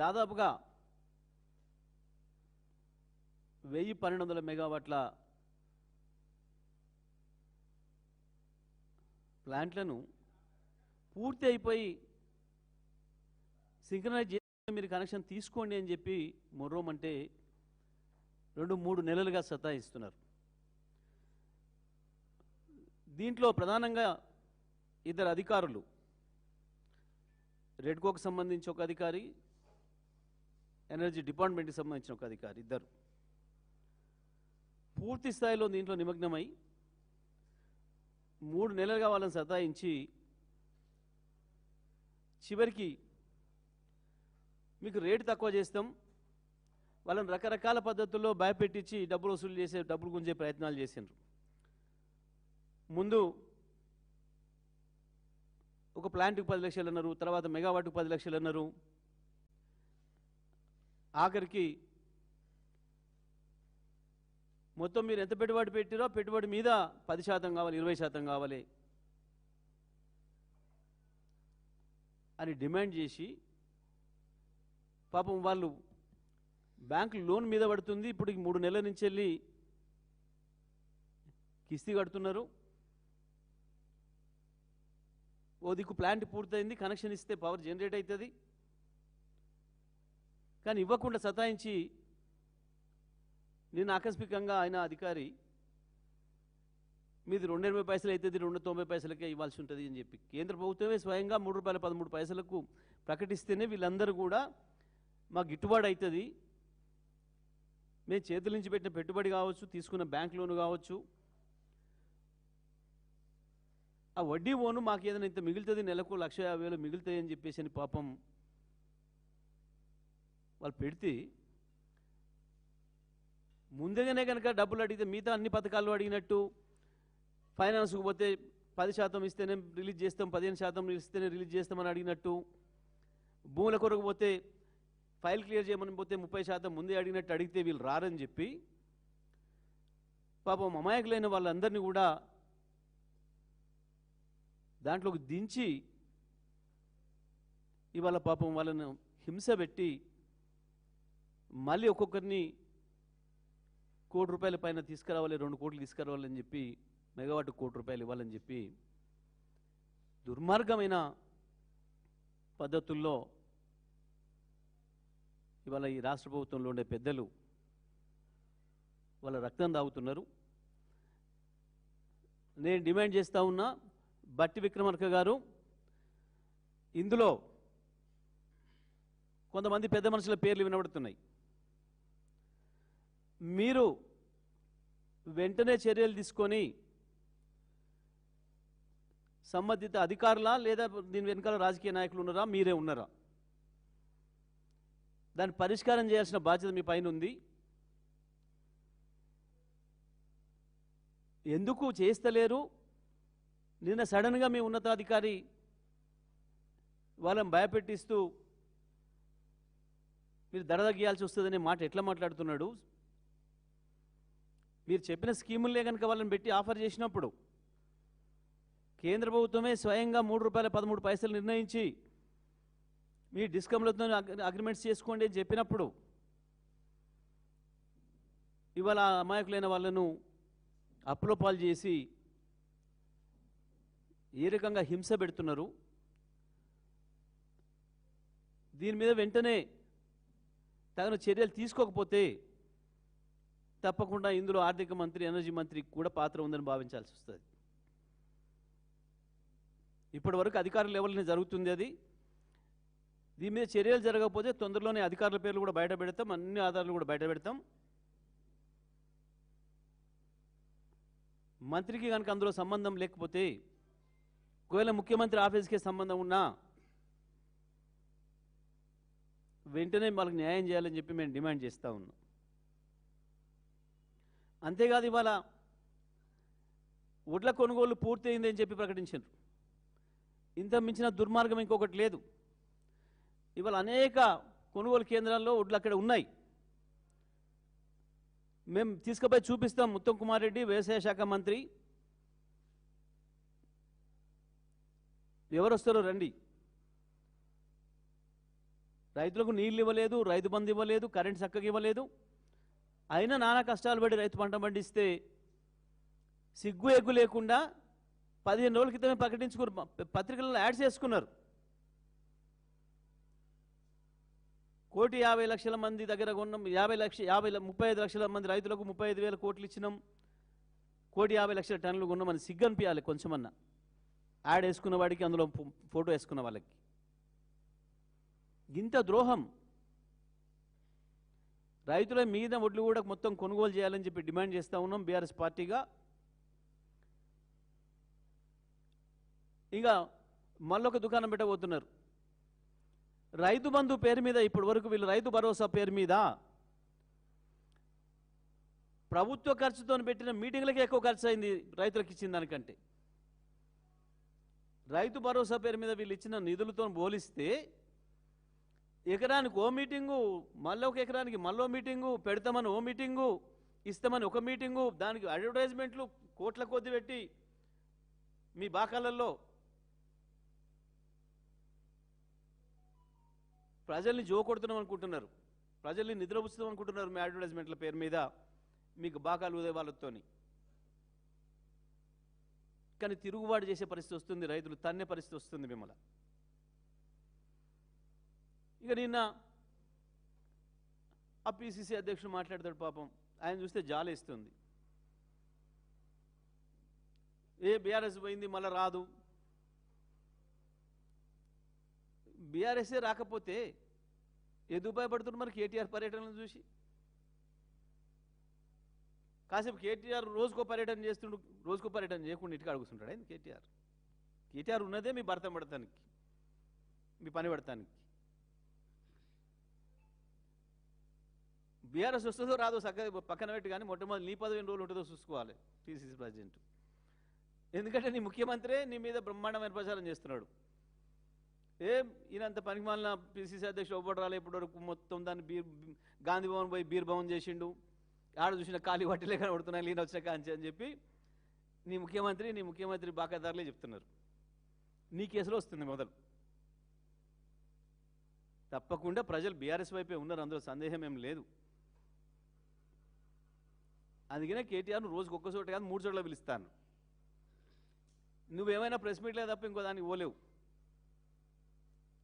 దాదాపుగా 1200 మెగావాట్ల ప్లాంట్లను పూర్తి అయిపోయి సింక్రనైజ్ చేసి మీరు కనెక్షన్ తీసుకోండి అని చెప్పి మొర్రోమంటే 2-3 నెలలుగా సతాయిస్తున్నారు. దీంట్లో ప్రధానంగా ఇద్దరు అధికారులు, రెడ్కోకు సంబంధించి ఒక అధికారి, ఎనర్జీ డిపార్ట్మెంట్కి సంబంధించిన ఒక అధికారి, ఇద్దరు పూర్తి స్థాయిలో దీంట్లో నిమగ్నమై 3 నెలలుగా వాళ్ళని సతాయించి చివరికి మీకు రేటు తక్కువ చేస్తాం, వాళ్ళని రకరకాల పద్ధతుల్లో భయపెట్టించి డబ్బులు వసూలు చేసే, డబ్బులు గుంజే ప్రయత్నాలు చేసిండ్రు. ముందు ఒక ప్లాంట్కి 10 లక్షలు అన్నారు, తర్వాత మెగావాట్కి 10 లక్షలు అన్నారు, ఆఖరికి మొత్తం మీరు ఎంత పెట్టుబడి పెట్టిరో పెట్టుబడి మీద 10% కావాలి, 20% కావాలి అని డిమాండ్ చేసి పాపం వాళ్ళు బ్యాంకు లోన్ మీద పడుతుంది. ఇప్పుడు 3 నెలల నుంచి వెళ్ళి కిస్తీ కడుతున్నారు. ఓ దిక్కు ప్లాంట్ పూర్తయింది, కనెక్షన్ ఇస్తే పవర్ జనరేట్ అవుతుంది, కానీ ఇవ్వకుండా సతాయించి నిన్న ఆకస్మికంగా ఆయన అధికారి మీది 280 పైసలు అవుతుంది, 290 పైసలకే ఇవ్వాల్సి ఉంటుంది అని చెప్పి కేంద్ర ప్రభుత్వమే స్వయంగా ₹3.13 ప్రకటిస్తేనే వీళ్ళందరూ కూడా మాకు గిట్టుబాటు అవుతుంది, మేము చేతుల నుంచి పెట్టిన పెట్టుబడి కావచ్చు, తీసుకున్న బ్యాంక్ లోను కావచ్చు, ఆ వడ్డీ ఓను మాకు ఏదైనా ఇంత మిగులుతుంది, నెలకు 1,50,000 మిగులుతాయి అని చెప్పేసి అని పాపం వాళ్ళు పెడితే ముందుగానే కనుక డబ్బులు అడిగితే మిగతా అన్ని పథకాలు అడిగినట్టు ఫైనాన్స్కు పోతే 10% ఇస్తేనే రిలీజ్ చేస్తాం, 15% ఇస్తేనే రిలీజ్ చేస్తామని అడిగినట్టు, భూముల కొరకు పోతే ఫైల్ క్లియర్ చేయమని పోతే 30% ముందే అడిగినట్టు అడిగితే వీళ్ళు రారని చెప్పి పాపం అమాయకులైన వాళ్ళందరినీ కూడా దాంట్లోకి దించి ఇవాళ పాపం వాళ్ళను హింస పెట్టి మళ్ళీ ఒక్కొక్కరిని ₹1 కోటి పైన తీసుకురావాలి, 2 కోట్లు తీసుకురావాలని చెప్పి మెగావాట్ ₹1 కోటి ఇవ్వాలని చెప్పి దుర్మార్గమైన పద్ధతుల్లో ఇవాళ ఈ రాష్ట్ర ప్రభుత్వంలో ఉండే పెద్దలు వాళ్ళ రక్తం తాగుతున్నారు. నేను డిమాండ్ చేస్తూ ఉన్నా, బట్టి విక్రమార్క గారు, ఇందులో కొంతమంది పెద్ద మనుషుల పేర్లు వినబడుతున్నాయి, మీరు వెంటనే చర్యలు తీసుకొని సంబంధిత అధికారులా లేదా దీని వెనకాల రాజకీయ నాయకులు ఉన్నారా, మీరే ఉన్నారా, దాన్ని పరిష్కారం చేయాల్సిన బాధ్యత మీ పైన ఉంది. ఎందుకు చేస్తలేరు? నిన్న సడన్గా మీ ఉన్నతాధికారి వాళ్ళని భయపెట్టిస్తూ మీరు దడదగ్గియాల్సి వస్తుందనే మాట ఎట్లా మాట్లాడుతున్నాడు? మీరు చెప్పిన స్కీములే కనుక వాళ్ళని పెట్టి ఆఫర్ చేసినప్పుడు కేంద్ర ప్రభుత్వమే స్వయంగా ₹3.13 నిర్ణయించి మీ డిస్కమ్లతో అగ్రిమెంట్స్ చేసుకోండి అని చెప్పినప్పుడు ఇవాళ అమాయకులైన వాళ్ళను అప్పుల పాలు చేసి ఏ రకంగా హింస పెడుతున్నారు? దీని మీద వెంటనే తగిన చర్యలు తీసుకోకపోతే తప్పకుండా ఇందులో ఆర్థిక మంత్రి, ఎనర్జీ మంత్రి కూడా పాత్ర ఉందని భావించాల్సి వస్తుంది. ఇప్పటి వరకు అధికారుల లెవెల్ని జరుగుతుంది అది. దీని మీద చర్యలు జరగకపోతే తొందరలోనే అధికారుల పేర్లు కూడా బయట పెడతాం, అన్ని ఆధారాలు కూడా బయట పెడతాం. మంత్రికి కనుక అందులో సంబంధం లేకపోతే, ఒకవేళ ముఖ్యమంత్రి ఆఫీస్కే సంబంధం ఉన్నా వెంటనే వాళ్ళకి న్యాయం చేయాలని చెప్పి మేము డిమాండ్ చేస్తూ ఉన్నాం. అంతేకాదు, ఇవాళ వడ్ల కొనుగోలు పూర్తయింది అని చెప్పి ప్రకటించారు. ఇంత మించిన దుర్మార్గం ఇంకొకటి లేదు. ఇవాళ అనేక కొనుగోలు కేంద్రాల్లో వడ్లు అక్కడ ఉన్నాయి. మేము తీసుకుపోయి చూపిస్తాం. ఉత్తమ్ కుమార్ రెడ్డి వ్యవసాయ శాఖ మంత్రి, ఎవరు వస్తారో రండి. రైతులకు నీళ్ళు ఇవ్వలేదు, రైతు బంధు ఇవ్వలేదు, కరెంట్ చక్కగా ఇవ్వలేదు. అయినా నానా కష్టాలు పడి రైతు పంట పండిస్తే సిగ్గు ఎగ్గు లేకుండా 15 రోజుల క్రితమే ప్రకటించుకున్నారు, పత్రికలలో యాడ్స్ చేసుకున్నారు. 1,50,00,000 మంది దగ్గర కొన్నాం, 35 లక్షల మంది రైతులకు 35,000 కోట్లు ఇచ్చినాం, 1,50,00,000 టన్నులు కొన్నామని సిగ్గు అనిపించాలి కొంచెమన్నా. యాడ్ వేసుకున్న వాడికి, అందులో ఫోటో వేసుకున్న వాళ్ళకి. ఇంత ద్రోహం. రైతుల మీద ఒడ్లు కూడా మొత్తం కొనుగోలు చేయాలని చెప్పి డిమాండ్ చేస్తూ ఉన్నాం బీఆర్ఎస్ పార్టీగా. ఇంకా మళ్ళొక దుకాణం పెట్టబోతున్నారు. రైతు బంధు పేరు మీద ఇప్పటి వరకు వీళ్ళు రైతు భరోసా పేరు మీద ప్రభుత్వ ఖర్చుతో పెట్టిన మీటింగ్లకే ఎక్కువ ఖర్చు అయింది రైతులకు ఇచ్చిన దానికంటే. రైతు భరోసా పేరు మీద వీళ్ళు ఇచ్చిన నిధులతో పోలిస్తే ఎకరానికి ఓ మీటింగు, మళ్ళీ ఒక ఎకరానికి మళ్ళీ మీటింగు, పెడతామని ఓ మీటింగు, ఇస్తామని ఒక మీటింగు, దానికి అడ్వర్టైజ్మెంట్లు కోట్ల కొద్ది పెట్టి మీ బాకాలలో ప్రజల్ని జోకొడుతున్నాం అనుకుంటున్నారు, ప్రజల్ని నిద్రపుచ్చుతాం అనుకుంటున్నారు మీ అడ్వర్టైజ్మెంట్ల పేరు మీద మీకు బాకాలు ఉదయ వాళ్ళతోని. కానీ తిరుగుబాటు చేసే పరిస్థితి వస్తుంది, రైతులు తన్నే పరిస్థితి వస్తుంది మిమ్మల్ని. ఇక నిన్న ఆ పిసిసి అధ్యక్షుడు మాట్లాడతాడు, పాపం ఆయన చూస్తే జాలేస్తుంది. బీఆర్ఎస్ పోయింది మళ్ళీ రాదు, బీఆర్ఎస్ఏ రాకపోతే ఎందుకు భయపడుతున్నారు మరి కేటీఆర్ పర్యటనలు చూసి? కాసేపు కేటీఆర్ రోజుకో పర్యటన చేస్తుండు, రోజుకో పర్యటన చేయకుండా ఇంటికి అడుగుతుంటాడు ఆయన. కేటీఆర్ ఉన్నదే మీ భర్త పడటానికి, మీ పని పడటానికి. బీఆర్ఎస్ వస్తుందో రాదో చక్కగా పక్కన పెట్టి, కానీ మొట్టమొదటి నీ పదవి ఎన్ని రోజులు ఉంటుందో చూసుకోవాలి పిసిసి ప్రెసిడెంట్. ఎందుకంటే నీ ముఖ్యమంత్రే నీ మీద బ్రహ్మాండమైన ప్రచారం చేస్తున్నాడు. ఈయనంత పనికి మాలిన పిసిసి అధ్యక్షుడు ఒవ్వడు రాలే ఇప్పటివరకు, మొత్తం దాన్ని గాంధీ భవన్ పోయి బీర్ భవన్ చేసిండు, ఆడ చూసిన ఖాళీ వడ్డీలే కనబడుతున్నాయి ఈయన వచ్చిన కాంచి అని చెప్పి నీ ముఖ్యమంత్రి బాకాదారులే చెప్తున్నారు. నీ కేసులో వస్తుంది మొదలు. తప్పకుండా ప్రజలు బీఆర్ఎస్ వైపే ఉన్నారు, అందులో సందేహం ఏం లేదు. అందుకనే కేటీఆర్ను రోజుకు ఒక్క చోట కాదు 3 చోట్ల పిలుస్తాను. నువ్వేమైనా ప్రెస్ మీట్లే తప్ప ఇంకో దానికి పోలేవు.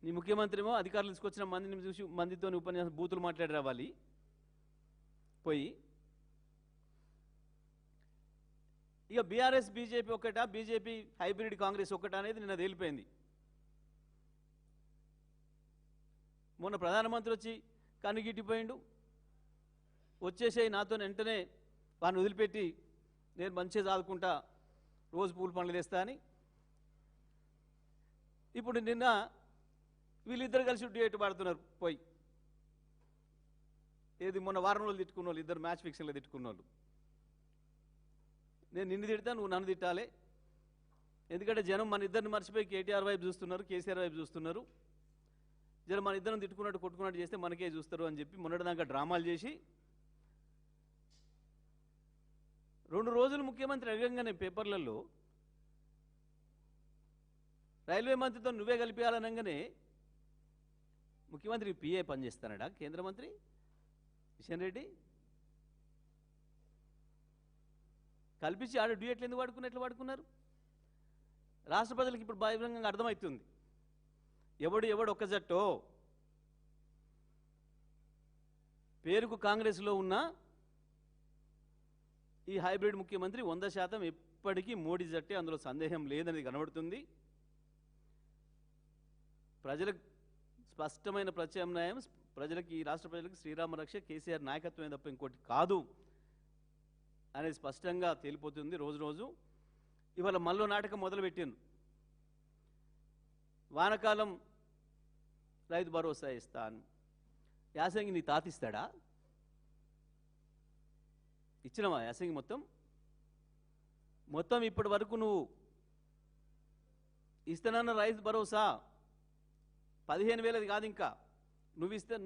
నీ ముఖ్యమంత్రి ఏమో అధికారులు తీసుకొచ్చిన మందిని చూసి మందితో ఉపన్యాసం బూతులు మాట్లాడి రావాలి పోయి. ఇక బీఆర్ఎస్ బీజేపీ ఒక్కటా, బీజేపీ హైబ్రిడ్ కాంగ్రెస్ ఒక్కటా అనేది నిన్న తేలిపోయింది. మొన్న ప్రధానమంత్రి వచ్చి కన్నుగిట్టిపోయిండు, వచ్చేసేయి నాతో వెంటనే వాడిని వదిలిపెట్టి నేను మంచిగా చదువుకుంటా, రోజు పూల పండ్లు తెస్తా అని. ఇప్పుడు నిన్న వీళ్ళిద్దరు కలిసి డ్యూయట్ పాడుతున్నారు పోయి. ఏది మొన్న వారం రోజులు తిట్టుకున్న వాళ్ళు, ఇద్దరు మ్యాచ్ ఫిక్సింగ్లో తిట్టుకున్న వాళ్ళు. నేను నిన్ను తిడతా, నువ్వు నన్ను తిట్టాలి. ఎందుకంటే జనం మన ఇద్దరిని మర్చిపోయి కేటీఆర్ వైపు చూస్తున్నారు, కేసీఆర్ వైపు చూస్తున్నారు. జనం మన ఇద్దరిని తిట్టుకున్నట్టు కొట్టుకున్నట్టు చేస్తే మనకే చూస్తారు అని చెప్పి మొన్నటిదాకా డ్రామాలు చేసి 2 రోజులు ముఖ్యమంత్రి అడగంగానే పేపర్లలో రైల్వే మంత్రితో నువ్వే కలిపేయాలనగానే ముఖ్యమంత్రి పిఏ పనిచేస్తానడా కేంద్ర మంత్రి కిషన్ రెడ్డి? కల్పించి ఆడ డ్యూయట్లు ఎందుకు వాడుకున్నట్లు వాడుకున్నారు? రాష్ట్ర ప్రజలకు ఇప్పుడు బహిరంగంగా అర్థమవుతుంది ఎవడు ఒక్క జట్టో. పేరుకు కాంగ్రెస్లో ఉన్న ఈ హైబ్రిడ్ ముఖ్యమంత్రి 100% ఎప్పటికీ మోడీ జట్టే, అందులో సందేహం లేదనేది కనబడుతుంది. ప్రజలకు స్పష్టమైన ప్రత్యామ్నాయం, ప్రజలకి, ఈ రాష్ట్ర ప్రజలకు శ్రీరామ రక్ష కేసీఆర్ నాయకత్వమే తప్ప ఇంకోటి కాదు అనేది స్పష్టంగా తేలిపోతుంది రోజు రోజు. ఇవాళ మళ్ళీ నాటకం మొదలుపెట్టాను. వానకాలం రైతు భరోసా ఇస్తాను, యాసంగి నీ తాతిస్తాడా? ఇచ్చినవా యాసంగి మొత్తం ఇప్పటి వరకు నువ్వు ఇస్తానన్న రైతు భరోసా 15,000 కాదు, ఇంకా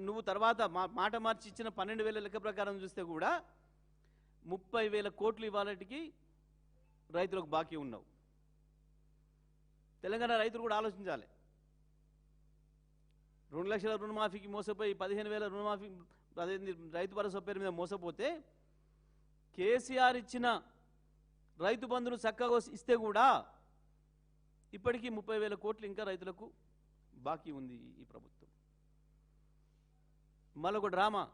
నువ్వు తర్వాత మాట మార్చి ఇచ్చిన 12,000 లెక్క ప్రకారం చూస్తే కూడా 30,000 కోట్లు ఇవాళకి రైతులకు బాకీ ఉన్నావు. తెలంగాణ రైతులు కూడా ఆలోచించాలి. 2 లక్షల రుణమాఫీకి మోసపోయి 15,000 రుణమాఫీ అదేంది రైతు భరోసా పేరు మీద మోసపోతే కేసీఆర్ ఇచ్చిన రైతు బంధును చక్కగా ఇస్తే కూడా ఇప్పటికీ 30,000 కోట్లు ఇంకా రైతులకు బాకీ ఉంది ఈ ప్రభుత్వం. మరొక డ్రామా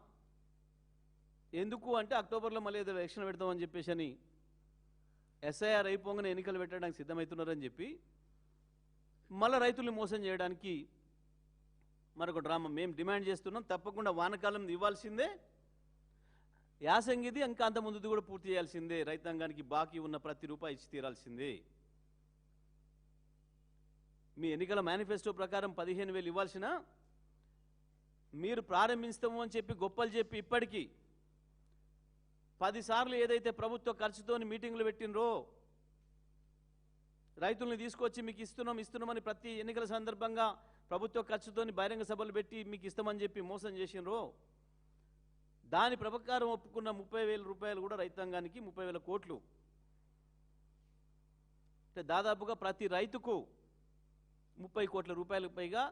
ఎందుకు అంటే అక్టోబర్లో మళ్ళీ ఏదో ఎలక్షన్ పెడతామని చెప్పేసి అని ఎస్ఐఆర్ అయిపోగానే ఎన్నికలు పెట్టడానికి సిద్ధమవుతున్నారని చెప్పి మళ్ళీ రైతుల్ని మోసం చేయడానికి మరొక డ్రామా. మేము డిమాండ్ చేస్తున్నాం, తప్పకుండా వానకాలం ఇవ్వాల్సిందే, యాసంగిది ఇంకా అంత ముందుది కూడా పూర్తి చేయాల్సిందే, రైతాంగానికి బాకీ ఉన్న ప్రతి రూపాయి ఇచ్చి తీరాల్సిందే. మీ ఎన్నికల మేనిఫెస్టో ప్రకారం 15,000 ఇవ్వాల్సిన మీరు ప్రారంభిస్తాము అని చెప్పి గొప్పలు చెప్పి ఇప్పటికీ 10 సార్లు ఏదైతే ప్రభుత్వ ఖర్చుతోని మీటింగులు పెట్టినరో, రైతుల్ని తీసుకొచ్చి మీకు ఇస్తున్నామని ప్రతి ఎన్నికల సందర్భంగా ప్రభుత్వ ఖర్చుతోని బహిరంగ సభలు పెట్టి మీకు ఇస్తామని చెప్పి మోసం చేసినరో, దాని ప్రకారం ఒప్పుకున్న 30,000 రూపాయలు కూడా రైతాంగానికి 30,000 కోట్లు అంటే దాదాపుగా ప్రతి రైతుకు 30 కోట్ల రూపాయలు పైగా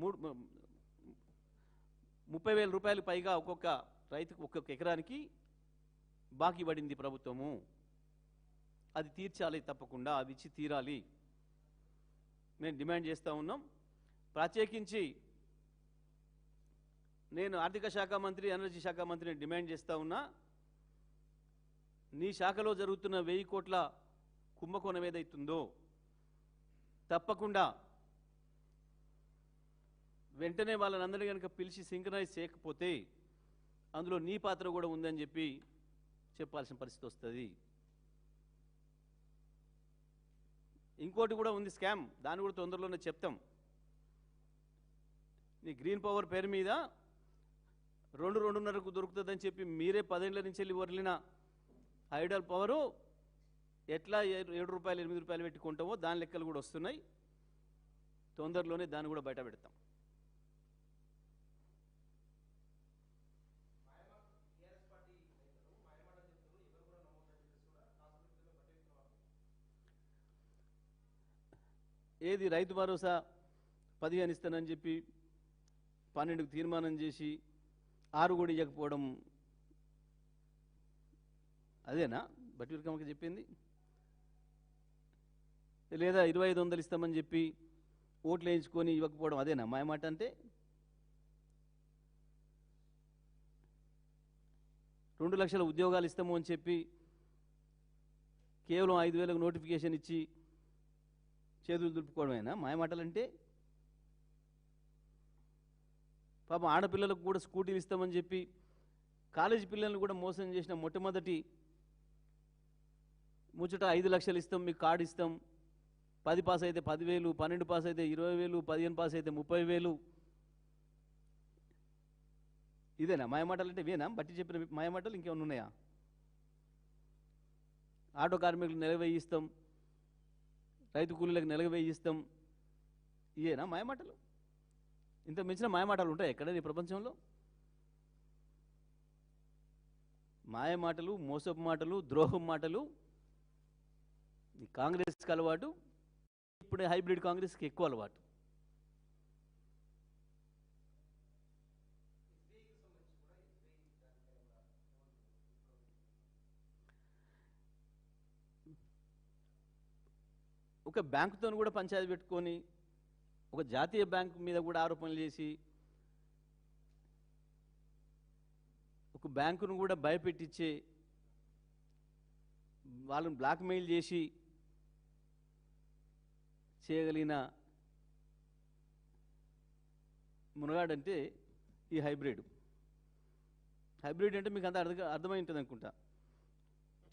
30,000 రూపాయలు పైగా ఒక్కొక్క రైతుకు ఒక్కొక్క ఎకరానికి బాకీ పడింది ప్రభుత్వము. అది తీర్చాలి, తప్పకుండా అది ఇచ్చి తీరాలి. మేము డిమాండ్ చేస్తూ ఉన్నాం. ప్రత్యేకించి నేను ఆర్థిక శాఖ మంత్రి, ఎనర్జీ శాఖ మంత్రిని డిమాండ్ చేస్తూ ఉన్నా, నీ శాఖలో జరుగుతున్న 1000 కోట్ల కుంభకోణం ఏదైతుందో తప్పకుండా వెంటనే వాళ్ళని కనుక పిలిచి సింక్రనైజ్ చేయకపోతే అందులో నీ పాత్ర కూడా ఉందని చెప్పి చెప్పాల్సిన పరిస్థితి వస్తుంది. ఇంకోటి కూడా ఉంది స్కామ్, దాన్ని కూడా తొందరలోనే చెప్తాం. నీ గ్రీన్ పవర్ పేరు మీద 2-2.5కు దొరుకుతుందని చెప్పి మీరే 10 ఏళ్ల నుంచి వెళ్ళి వదిలిన ఐడల్ పవరు ఎట్లా 7 రూపాయలు 8 రూపాయలు పెట్టుకుంటామో దాని లెక్కలు కూడా వస్తున్నాయి. తొందరలోనే దాన్ని కూడా బయట పెడతాం. ఏది రైతు భరోసా 15 ఇస్తానని చెప్పి 12కు తీర్మానం చేసి 6 కూడా ఇవ్వకపోవడం అదేనా బట్టి విక్రమకి చెప్పింది? లేదా 2500 ఇస్తామని చెప్పి ఓట్లు వేయించుకొని ఇవ్వకపోవడం అదేనా మాయమాట? అంటే 2 లక్షల ఉద్యోగాలు ఇస్తాము అని చెప్పి కేవలం 5,000కు నోటిఫికేషన్ ఇచ్చి చేతులు దులుపుకోవడమేనా మాయమాటలంటే? పాపం ఆడపిల్లలకు కూడా స్కూటీలు ఇస్తామని చెప్పి కాలేజీ పిల్లలను కూడా మోసం చేసిన మొట్టమొదటి ముచ్చట 5 లక్షలు ఇస్తాం, మీకు కార్డు ఇస్తాం, 10 పాస్ అయితే 10,000, 12 పాస్ అయితే 20,000, 15 పాస్ అయితే 30,000. ఇదేనా మాయమాటలు? అంటే ఇవేనా బట్టి చెప్పిన మాయమాటలు? ఇంకేమైనా ఉన్నాయా? ఆటో కార్మికులకు నెలకు 1000 ఇస్తాం, రైతు కూలీలకు నెలకు 1000 ఇస్తాం, ఇయేనా మాయమాటలు? ఇంత మించిన మాయమాటలు ఉంటాయి ఎక్కడ ఈ ప్రపంచంలో? మాయమాటలు, మోసపు మాటలు, ద్రోహం మాటలు ఈ కాంగ్రెస్కి అలవాటు. ఇప్పుడే హైబ్రిడ్ కాంగ్రెస్కి ఎక్కువ అలవాటు. ఒక బ్యాంకుతో కూడా పంచాయతీ పెట్టుకొని ఒక జాతీయ బ్యాంకు మీద కూడా ఆరోపణలు చేసి ఒక బ్యాంకును కూడా భయపెట్టించే వాళ్ళని బ్లాక్మెయిల్ చేసి చేయగలిగిన మునగాడంటే ఈ హైబ్రిడ్. హైబ్రిడ్ అంటే మీకు అంత అర్థమై ఉంటుంది అనుకుంటా.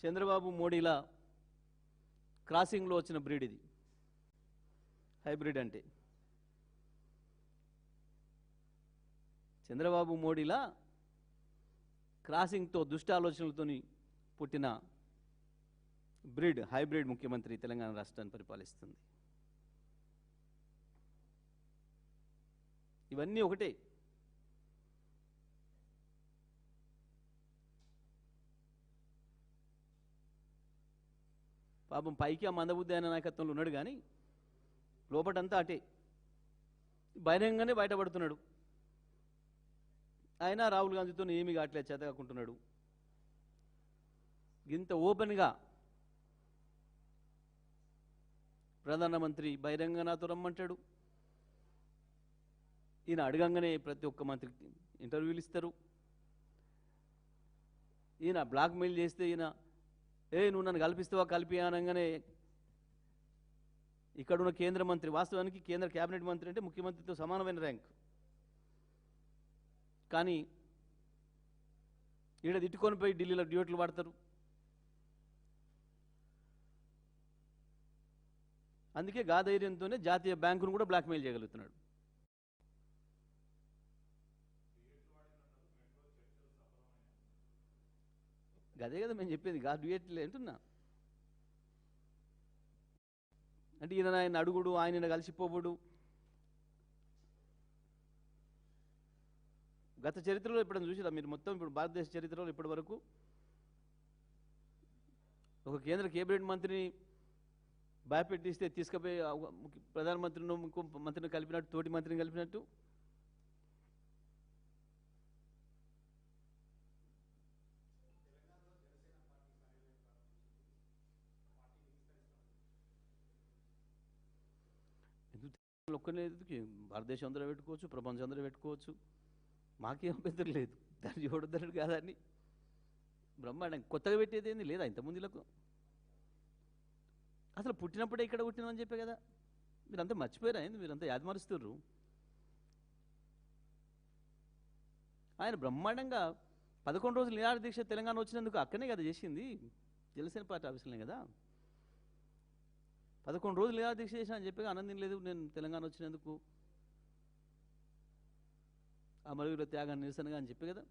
చంద్రబాబు మోడీల క్రాసింగ్లో వచ్చిన బ్రీడ్ ఇది హైబ్రిడ్ అంటే. చంద్రబాబు మోడీల క్రాసింగ్తో దుష్ట ఆలోచనలతో పుట్టిన బ్రీడ్ హైబ్రిడ్ ముఖ్యమంత్రి తెలంగాణ రాష్ట్రాన్ని పరిపాలిస్తుంది. ఇవన్నీ ఒకటే. పాపం పైకి ఆ మందబుద్ధి అయిన నాయకత్వంలో ఉన్నాడు కానీ లోపటంతా అటే. బహిరంగంగానే బయటపడుతున్నాడు. అయినా రాహుల్ గాంధీతో ఏమీ కావట్లేదు, చేతకాకుంటున్నాడు. ఇంత ఓపెన్గా ప్రధానమంత్రి బహిరంగ నాతో రమ్మంటాడు. ఈయన అడగంగానే ప్రతి ఒక్క మంత్రికి ఇంటర్వ్యూలు ఇస్తారు. ఈయన బ్లాక్మెయిల్ చేస్తే ఈయన నువ్వు నన్ను కల్పిస్తావా కలిపి అనగానే ఇక్కడున్న కేంద్ర మంత్రి, వాస్తవానికి కేంద్ర కేబినెట్ మంత్రి అంటే ముఖ్యమంత్రితో సమానమైన ర్యాంక్, కానీ ఈడ తిట్టుకొని పోయి ఢిల్లీలో డ్యూట్లు వాడతారు. అందుకే ధైర్యంతోనే జాతీయ బ్యాంకును కూడా బ్లాక్మెయిల్ చేయగలుగుతున్నాడు. అదే కదా మేము చెప్పేది, డ్యూయట్లు అంటున్నా. అంటే ఈయన ఆయన అడుగుడు, ఆయన కలిసిపోబుడు. గత చరిత్రలో ఎప్పుడైనా చూసిరా మీరు? మొత్తం ఇప్పుడు భారతదేశ చరిత్రలో ఇప్పటి వరకు ఒక కేంద్ర కేబినెట్ మంత్రిని భయపెట్టిస్తే తీసుకుపోయి ప్రధానమంత్రిని ఇంకో మంత్రిని కలిపినట్టు, తోటి మంత్రిని కలిపినట్టు. ఒక్కనే భారతదేశం అందరూ పెట్టుకోవచ్చు, ప్రపంచం అందరూ పెట్టుకోవచ్చు, మాకేం అభ్యంతరం లేదు. దాన్ని చూడొద్దన్నాడు కాదని బ్రహ్మాండం. కొత్తగా పెట్టేది ఏంది లేదా ఇంతకుముందులకు? అసలు పుట్టినప్పుడే ఇక్కడ పుట్టినామని చెప్పే కదా. మీరంతా మర్చిపోయారా ఏంది? మీరంతా యాదమరుస్తుర్రు. ఆయన బ్రహ్మాండంగా 11 రోజులు నిరాహార దీక్ష తెలంగాణ వచ్చినందుకు అక్కనే కదా చేసింది, జనసేన పార్టీ ఆఫీసులనే కదా. 11 రోజులు నిరాహార దీక్ష చేసిన అని చెప్పి ఆనందం లేదు నేను తెలంగాణ వచ్చినందుకు, అమరవీరుల త్యాగాన్ని నిరసనగా అని చెప్పి కదా.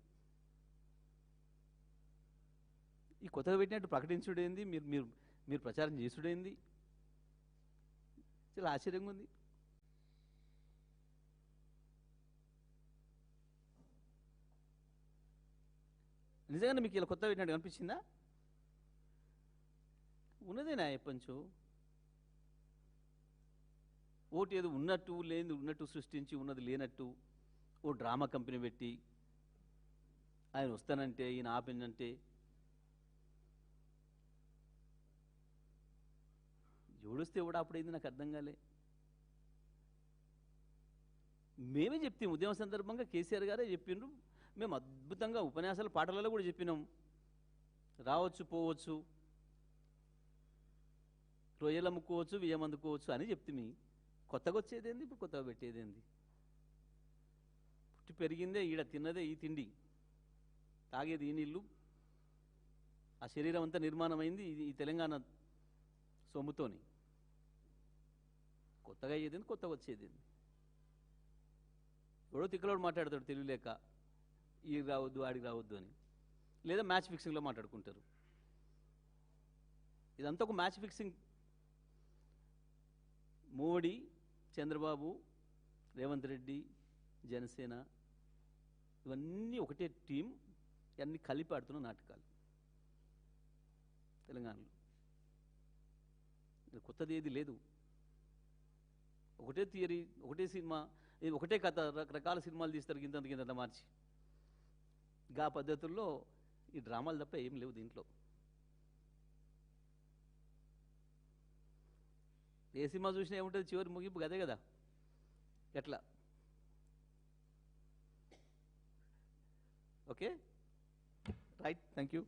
ఈ కొత్తగా పెట్టినట్టు ప్రకటించుడేంది, మీరు మీరు మీరు ప్రచారం చేసుడేంది? చాలా ఆశ్చర్యంగా ఉంది. నిజంగానే మీకు ఇలా కొత్త పెట్టినట్టు కనిపించిందా? ఉన్నదేనా ఎప్పంచు ఓటు ఏదో ఉన్నట్టు లేని ఉన్నట్టు సృష్టించి ఉన్నది లేనట్టు ఓ డ్రామా కంపెనీ పెట్టి ఆయన వస్తానంటే ఈయన ఆపిందంటే ఎవడొస్తే ఎవడా అప్పుడైంది నాకు అర్థం కాలే. మేమే చెప్తాం ఉద్యమ సందర్భంగా కేసీఆర్ గారే చెప్పిండ్రు, మేము అద్భుతంగా ఉపన్యాసాలు పాటలలో కూడా చెప్పినాం, రావచ్చు పోవచ్చు, రొయ్యలు అమ్ముకోవచ్చు బియ్యం అందుకోవచ్చు అని చెప్తుంది. కొత్తగా వచ్చేదేంది, ఇప్పుడు కొత్తగా పెట్టేదేంది? పుట్టి పెరిగిందే ఈడ, తిన్నదే ఈ తిండి, తాగేది ఈ నీళ్ళు, ఆ శరీరం అంతా నిర్మాణమైంది ఈ తెలంగాణ సొమ్ముతోని. కొత్తగా అయ్యేదేంది, కొత్తగా వచ్చేదేంది? ఎవడో తిక్కలోడు మాట్లాడతాడు తెలియలేక, ఈ రావద్దు ఆడికి రావద్దు అని, లేదా మ్యాచ్ ఫిక్సింగ్లో మాట్లాడుకుంటారు. ఇదంతా ఒక మ్యాచ్ ఫిక్సింగ్. మోడీ, చంద్రబాబు, రేవంత్ రెడ్డి, జనసేన ఇవన్నీ ఒకటే టీం, ఇవన్నీ కలిపి ఆడుతున్న నాటకాలు తెలంగాణలో. కొత్తది ఏది లేదు, ఒకటే థియరీ, ఒకటే సినిమా, ఒకటే కథ, రకరకాల సినిమాలు తీస్తారు గింత మార్చి. గా పద్ధతుల్లో ఈ డ్రామాలు తప్ప ఏం లేవు దీంట్లో. ఏ సినిమా చూసినా ఏముంటుంది, చివరి ముగింపు అదే కదా. ఎట్లా? Okay, right, thank you.